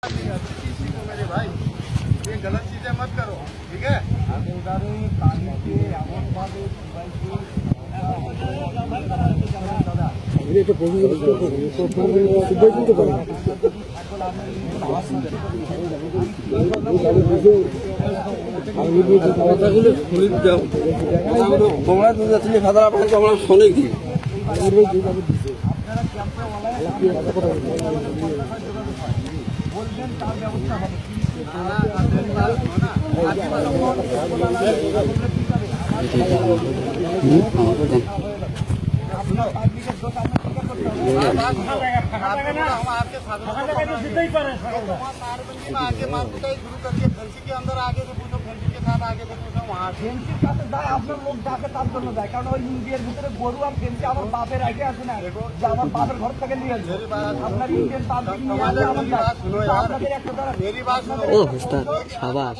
मेरे भाई ये गलत चीजें मत करो, ठीक है? কথাগুলো শুনে দাও, তোমরা তো যাচ্ছিলে খাতার আপনাকে আমরা শোনে কি বলবেন তার ব্যবস্থা হবে। के अंदर आगे से पूछो, फैंसी के साथ आगे से पूछो, वहाँ फैंसिর কাছে যায় আপনার লোক যাকে তার জন্য যায়, কারণ ওই ইন্ডিয়ার ভিতরে গরু আর ফেন্সি আমার বাপের আগে আছে না, যে আমার বাপের ঘর থেকে নিয়ে আসবে আপনার ইন্ডিয়ান পাবলিক নিয়ে আসবে আমার আপনাদের একটা ও উস্তাদ শাবাশ।